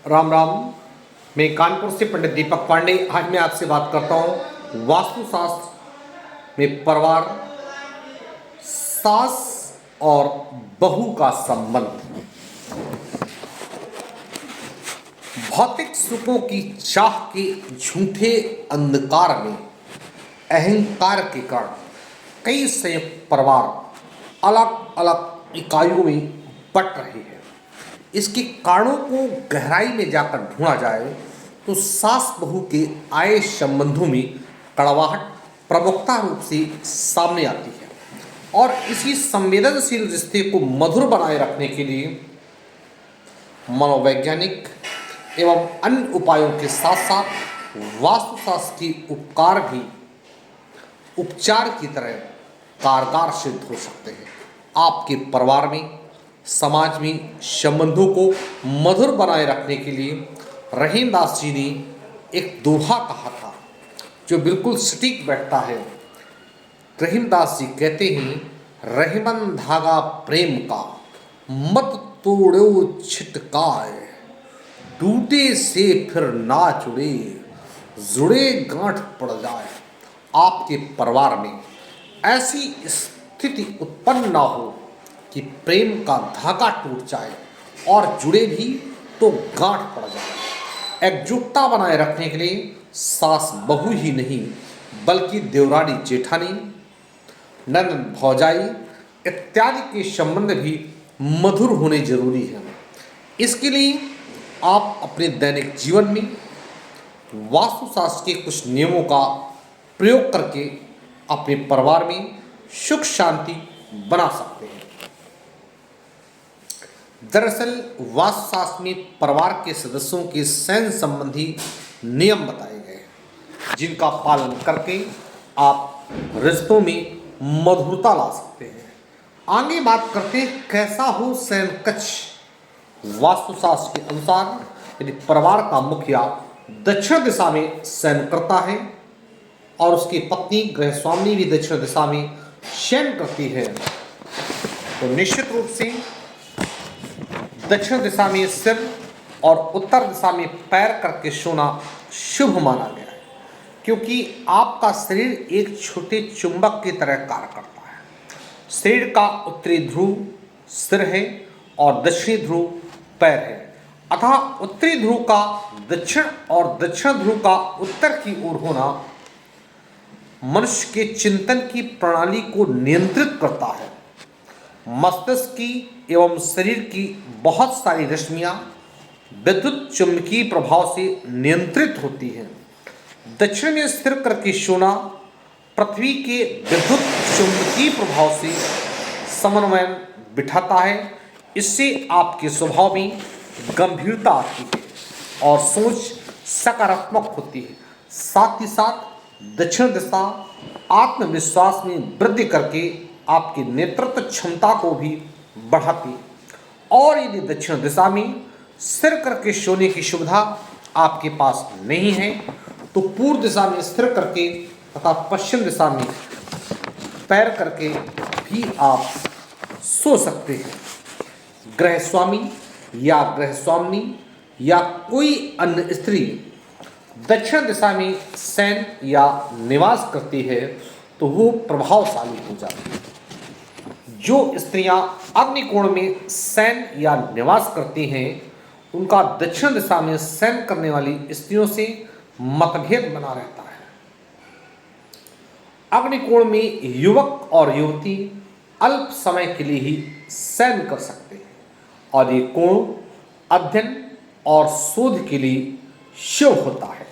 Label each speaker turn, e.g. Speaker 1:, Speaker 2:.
Speaker 1: राम राम। मैं कानपुर से पंडित दीपक पांडे। आज मैं आपसे बात करता हूँ वास्तुशास्त्र में परिवार, सास और बहू का संबंध। भौतिक सुखों की चाह के झूठे अंधकार में अहंकार के कारण कई संयुक्त परिवार अलग अलग इकाइयों में बंट रहे हैं। इसके कारणों को गहराई में जाकर ढूंढा जाए तो सास बहू के आए संबंधों में कड़वाहट प्रमुखता रूप से सामने आती है और इसी संवेदनशील रिश्ते को मधुर बनाए रखने के लिए मनोवैज्ञानिक एवं अन्य उपायों के साथ साथ वास्तुशास्त्र के उपचार की तरह कारगर सिद्ध हो सकते हैं। आपके परिवार में, समाज में संबंधों को मधुर बनाए रखने के लिए रहीमदास जी ने एक दोहा कहा था जो बिल्कुल सटीक बैठता है। रहीमदास जी कहते हैं, रहीमन धागा प्रेम का मत तोड़ो छिटकाए, टूटे से फिर ना जुड़े, जुड़े गांठ पड़ जाए। आपके परिवार में ऐसी स्थिति उत्पन्न ना हो कि प्रेम का धागा टूट जाए और जुड़े भी तो गांठ पड़ जाए। एकजुटता बनाए रखने के लिए सास बहू ही नहीं बल्कि देवरानी जेठानी, ननद भौजाई इत्यादि के संबंध भी मधुर होने जरूरी है। इसके लिए आप अपने दैनिक जीवन में वास्तुशास्त्र के कुछ नियमों का प्रयोग करके अपने परिवार में सुख शांति बना सकते हैं। दरअसल वास्तुशास्त्र में परिवार के सदस्यों के शयन संबंधी नियम बताए गए हैं जिनका पालन करके आप रिश्तों में मधुरता ला सकते हैं। आगे बात करते हैं कैसा हो शयन कक्ष। वास्तुशास्त्र के अनुसार यदि परिवार का मुखिया दक्षिण दिशा में शयन करता है और उसकी पत्नी गृहस्वामिनी भी दक्षिण दिशा में शयन करती है तो निश्चित रूप से दक्षिण दिशा में सिर और उत्तर दिशा में पैर करके सोना शुभ माना गया है, क्योंकि आपका शरीर एक छोटे चुंबक की तरह कार्य करता है। शरीर का उत्तरी ध्रुव सिर है और दक्षिणी ध्रुव पैर है, अतः उत्तरी ध्रुव का दक्षिण और दक्षिण ध्रुव का उत्तर की ओर होना मनुष्य के चिंतन की प्रणाली को नियंत्रित करता है। मस्तिष्क की एवं शरीर की बहुत सारी रश्मियां विद्युत चुंबकीय प्रभाव से नियंत्रित होती हैं। दक्षिण में स्थिर करके सोना पृथ्वी के विद्युत चुंबकीय प्रभाव से समन्वय बिठाता है। इससे आपके स्वभाव में गंभीरता आती है और सोच सकारात्मक होती है। साथ ही साथ दक्षिण दिशा आत्मविश्वास में वृद्धि करके आपकी नेतृत्व क्षमता को भी बढ़ाती है। और यदि दक्षिण दिशा में सिर करके सोने की सुविधा आपके पास नहीं है तो पूर्व दिशा में स्थिर करके तथा पश्चिम दिशा में पैर करके भी आप सो सकते हैं। गृहस्वामी या गृहस्वामिनी या कोई अन्य स्त्री दक्षिण दिशा में शयन या निवास करती है तो वो प्रभावशाली हो जाती है। जो स्त्रियां अग्निकोण में शयन या निवास करती हैं उनका दक्षिण दिशा में शयन करने वाली स्त्रियों से मतभेद बना रहता है। अग्निकोण में युवक और युवती अल्प समय के लिए ही शयन कर सकते हैं और ये कोण अध्ययन और शोध के लिए शुभ होता है।